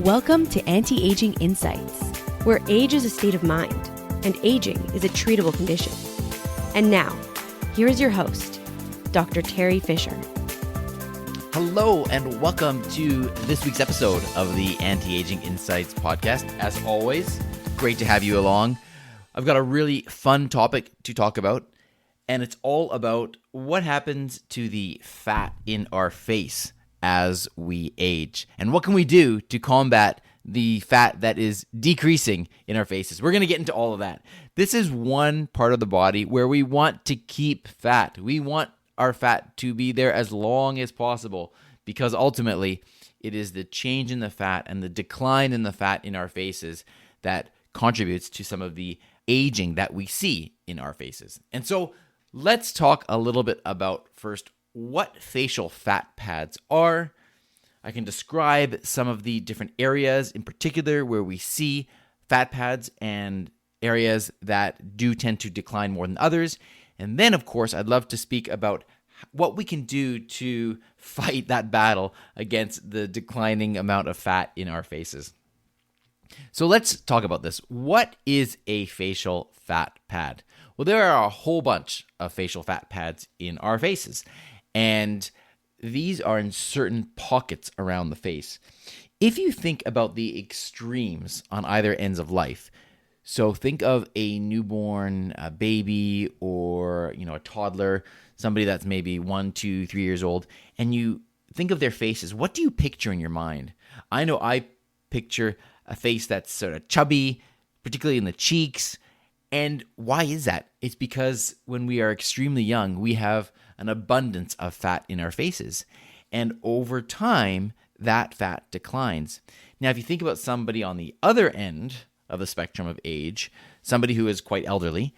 Welcome to Anti-Aging Insights, where age is a state of mind and aging is a treatable condition. And now, here is your host, Dr. Teri Fisher. Hello and welcome to this week's episode of the Anti-Aging Insights podcast. As always, great to have you along. I've got a really fun topic to talk about, and it's all about what happens to the fat in our face as we age, and what can we do to combat the fat that is decreasing in our faces. We're going to get into all of that. This is one part of the body where we want to keep fat. We want our fat to be there as long as possible, because ultimately it is the change in the fat and the decline in the fat in our faces that contributes to some of the aging that we see in our faces. And so let's talk a little bit about first what facial fat pads are. I can describe some of the different areas in particular where we see fat pads and areas that do tend to decline more than others. And then, of course, I'd love to speak about what we can do to fight that battle against the declining amount of fat in our faces. So let's talk about this. What is a facial fat pad? Well, there are a whole bunch of facial fat pads in our faces, and these are in certain pockets around the face. If you think about the extremes on either ends of life, so think of a newborn, a baby, or a toddler, somebody that's maybe 1, 2, 3 years old, and you think of their faces. What do you picture in your mind? I know I picture a face that's sort of chubby, particularly in the cheeks. And why is that? It's because when we are extremely young, we have an abundance of fat in our faces. And over time, that fat declines. Now, if you think about somebody on the other end of the spectrum of age, somebody who is quite elderly,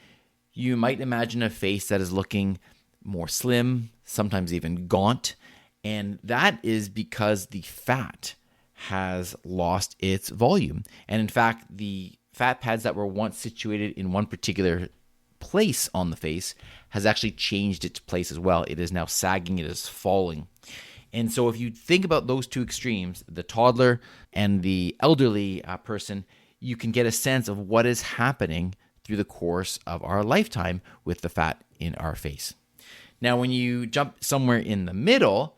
you might imagine a face that is looking more slim, sometimes even gaunt. And that is because the fat has lost its volume. And in fact, the fat pads that were once situated in one particular place on the face has actually changed its place as well. It is now sagging, it is falling. And so if you think about those two extremes, the toddler and the elderly person, you can get a sense of what is happening through the course of our lifetime with the fat in our face. Now, when you jump somewhere in the middle,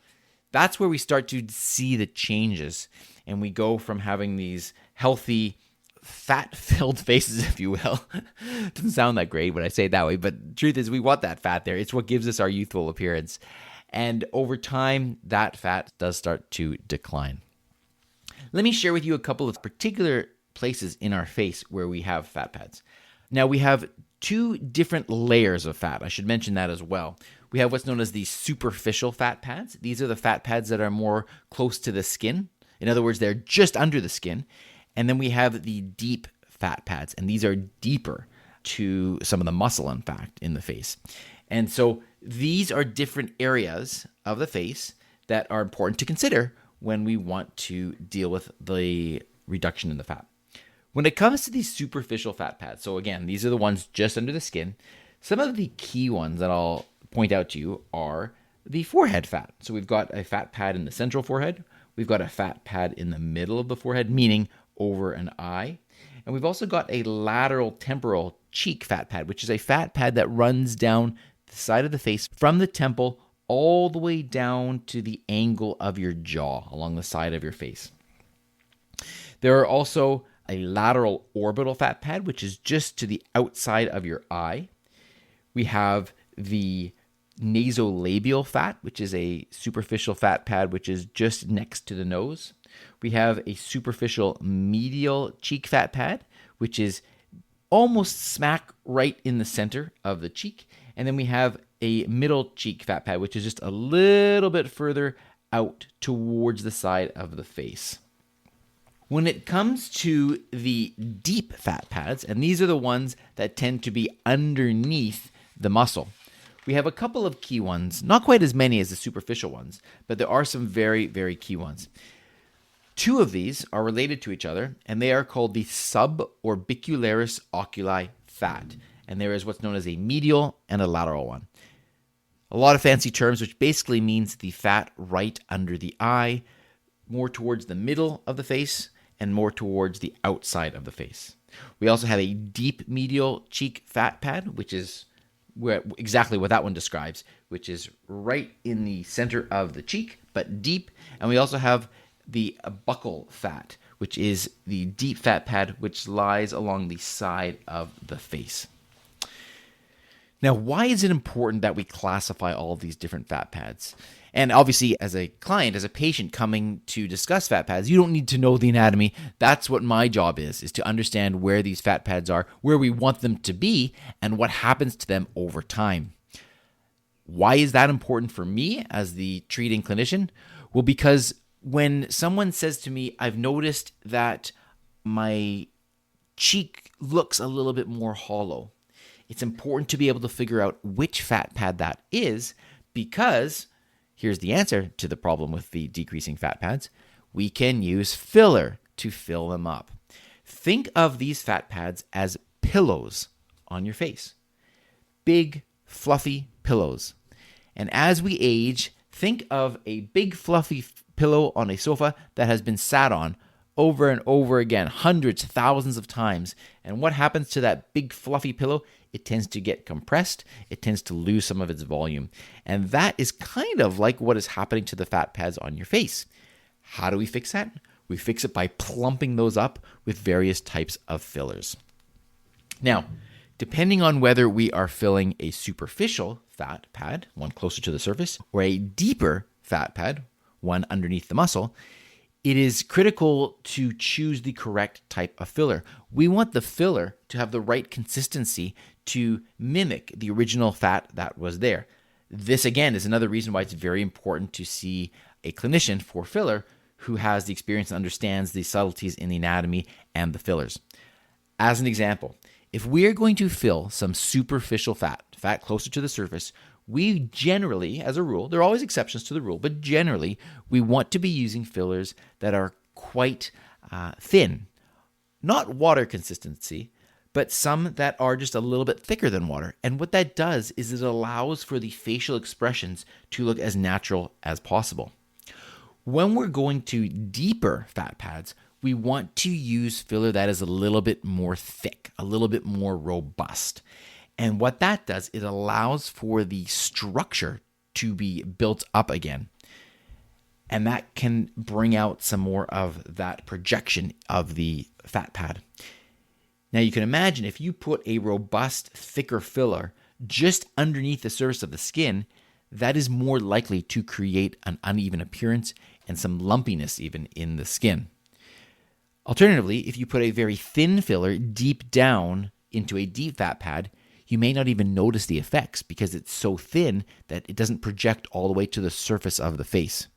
that's where we start to see the changes. And we go from having these healthy, fat-filled faces, if you will. Doesn't sound that great when I say it that way, but the truth is we want that fat there. It's what gives us our youthful appearance. And over time, that fat does start to decline. Let me share with you a couple of particular places in our face where we have fat pads. Now, we have two different layers of fat. I should mention that as well. We have what's known as the superficial fat pads. These are the fat pads that are more close to the skin. In other words, they're just under the skin. And then we have the deep fat pads, and these are deeper to some of the muscle, in fact, in the face. And so these are different areas of the face that are important to consider when we want to deal with the reduction in the fat. When it comes to these superficial fat pads, so again, these are the ones just under the skin, some of the key ones that I'll point out to you are the forehead fat. So we've got a fat pad in the central forehead. We've got a fat pad in the middle of the forehead, meaning over an eye. And we've also got a lateral temporal cheek fat pad, which is a fat pad that runs down the side of the face from the temple all the way down to the angle of your jaw along the side of your face. There are also a lateral orbital fat pad, which is just to the outside of your eye. We have the nasolabial fat, which is a superficial fat pad, which is just next to the nose. We have a superficial medial cheek fat pad, which is almost smack right in the center of the cheek. And then we have a middle cheek fat pad, which is just a little bit further out towards the side of the face. When it comes to the deep fat pads, and these are the ones that tend to be underneath the muscle, we have a couple of key ones, not quite as many as the superficial ones, but there are some very, very key ones. Two of these are related to each other, and they are called the suborbicularis oculi fat. And there is what's known as a medial and a lateral one. A lot of fancy terms, which basically means the fat right under the eye, more towards the middle of the face, and more towards the outside of the face. We also have a deep medial cheek fat pad, which is exactly what that one describes, which is right in the center of the cheek, but deep. And we also have the buccal fat, which is the deep fat pad, which lies along the side of the face. Now, why is it important that we classify all of these different fat pads? And obviously, as a client, as a patient coming to discuss fat pads, you don't need to know the anatomy. That's what my job is to understand where these fat pads are, where we want them to be, and what happens to them over time. Why is that important for me as the treating clinician? Well, because when someone says to me, I've noticed that my cheek looks a little bit more hollow, it's important to be able to figure out which fat pad that is, because here's the answer to the problem with the decreasing fat pads. We can use filler to fill them up. Think of these fat pads as pillows on your face. Big, fluffy pillows. And as we age, think of a big, fluffy pillow on a sofa that has been sat on over and over again, hundreds, thousands of times. And what happens to that big, fluffy pillow? It tends to get compressed. It tends to lose some of its volume. And that is kind of like what is happening to the fat pads on your face. How do we fix that? We fix it by plumping those up with various types of fillers. Now, depending on whether we are filling a superficial fat pad, one closer to the surface, or a deeper fat pad, one underneath the muscle, it is critical to choose the correct type of filler. We want the filler to have the right consistency to mimic the original fat that was there. This, again, is another reason why it's very important to see a clinician for filler who has the experience and understands the subtleties in the anatomy and the fillers. As an example, if we are going to fill some superficial fat closer to the surface, we generally, as a rule, there are always exceptions to the rule, but generally, we want to be using fillers that are quite thin. Not water consistency, but some that are just a little bit thicker than water. And what that does is it allows for the facial expressions to look as natural as possible. When we're going to deeper fat pads, we want to use filler that is a little bit more thick, a little bit more robust. And what that does, it allows for the structure to be built up again. And that can bring out some more of that projection of the fat pad. Now you can imagine if you put a robust, thicker filler just underneath the surface of the skin, that is more likely to create an uneven appearance and some lumpiness even in the skin. Alternatively, if you put a very thin filler deep down into a deep fat pad, you may not even notice the effects because it's so thin that it doesn't project all the way to the surface of the face.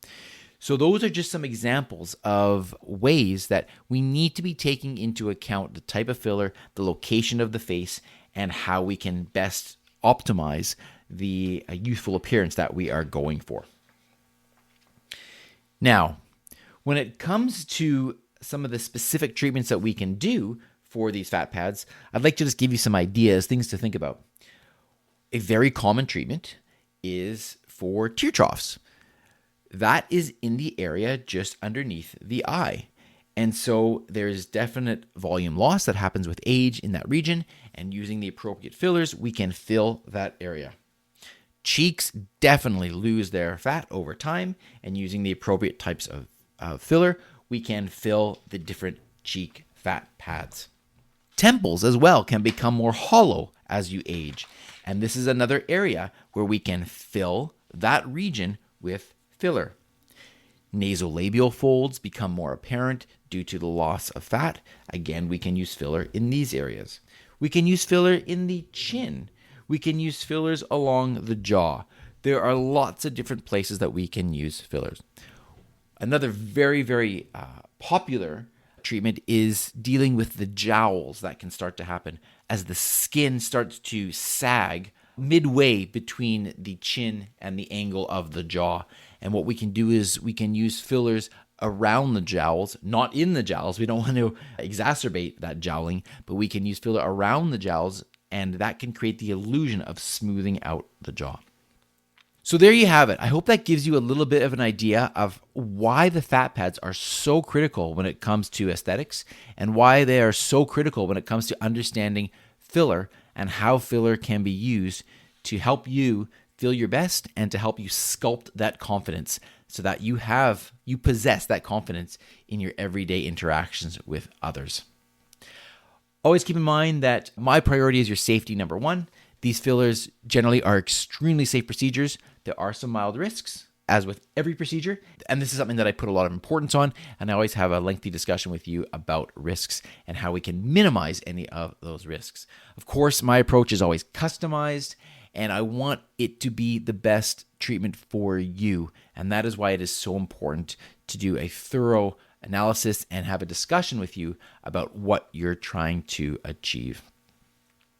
So those are just some examples of ways that we need to be taking into account the type of filler, the location of the face, and how we can best optimize the youthful appearance that we are going for. Now, when it comes to some of the specific treatments that we can do for these fat pads, I'd like to just give you some ideas, things to think about. A very common treatment is for tear troughs. That is in the area just underneath the eye. And so there's definite volume loss that happens with age in that region, and using the appropriate fillers, we can fill that area. Cheeks definitely lose their fat over time, and using the appropriate types of filler, we can fill the different cheek fat pads. Temples as well can become more hollow as you age, and this is another area where we can fill that region with filler. Nasolabial folds become more apparent due to the loss of fat. Again, we can use filler in these areas. We can use filler in the chin. We can use fillers along the jaw. There are lots of different places that we can use fillers. Another very, very popular treatment is dealing with the jowls that can start to happen as the skin starts to sag midway between the chin and the angle of the jaw. And what we can do is we can use fillers around the jowls, not in the jowls. We don't want to exacerbate that jowling, but we can use filler around the jowls, and that can create the illusion of smoothing out the jaw. So there you have it. I hope that gives you a little bit of an idea of why the fat pads are so critical when it comes to aesthetics and why they are so critical when it comes to understanding filler and how filler can be used to help you feel your best and to help you sculpt that confidence so that you possess that confidence in your everyday interactions with others. Always keep in mind that my priority is your safety, number one. These fillers generally are extremely safe procedures. There are some mild risks, as with every procedure, and this is something that I put a lot of importance on, and I always have a lengthy discussion with you about risks and how we can minimize any of those risks. Of course, my approach is always customized, and I want it to be the best treatment for you, and that is why it is so important to do a thorough analysis and have a discussion with you about what you're trying to achieve.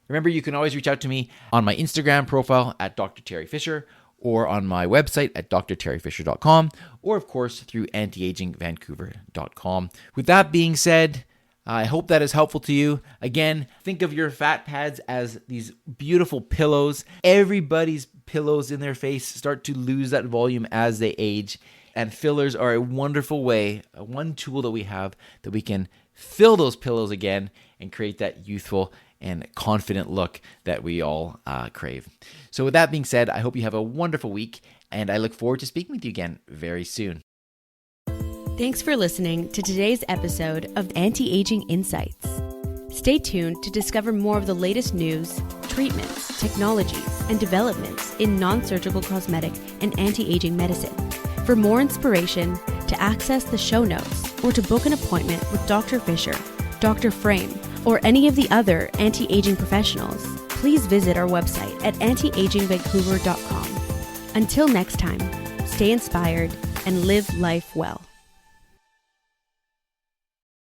Remember, you can always reach out to me on my Instagram profile at Dr. Teri Fisher or on my website at drterifisher.com or, of course, through antiagingvancouver.com. With that being said, I hope that is helpful to you. Again, think of your fat pads as these beautiful pillows. Everybody's pillows in their face start to lose that volume as they age, and fillers are a wonderful way, one tool that we have that we can fill those pillows again and create that youthful and confident look that we all crave. So with that being said, I hope you have a wonderful week, and I look forward to speaking with you again very soon. Thanks for listening to today's episode of Anti-Aging Insights. Stay tuned to discover more of the latest news, treatments, technologies, and developments in non-surgical cosmetic and anti-aging medicine. For more inspiration, to access the show notes, or to book an appointment with Dr. Fisher, Dr. Frame, or any of the other anti-aging professionals, please visit our website at antiagingvancouver.com. Until next time, stay inspired and live life well.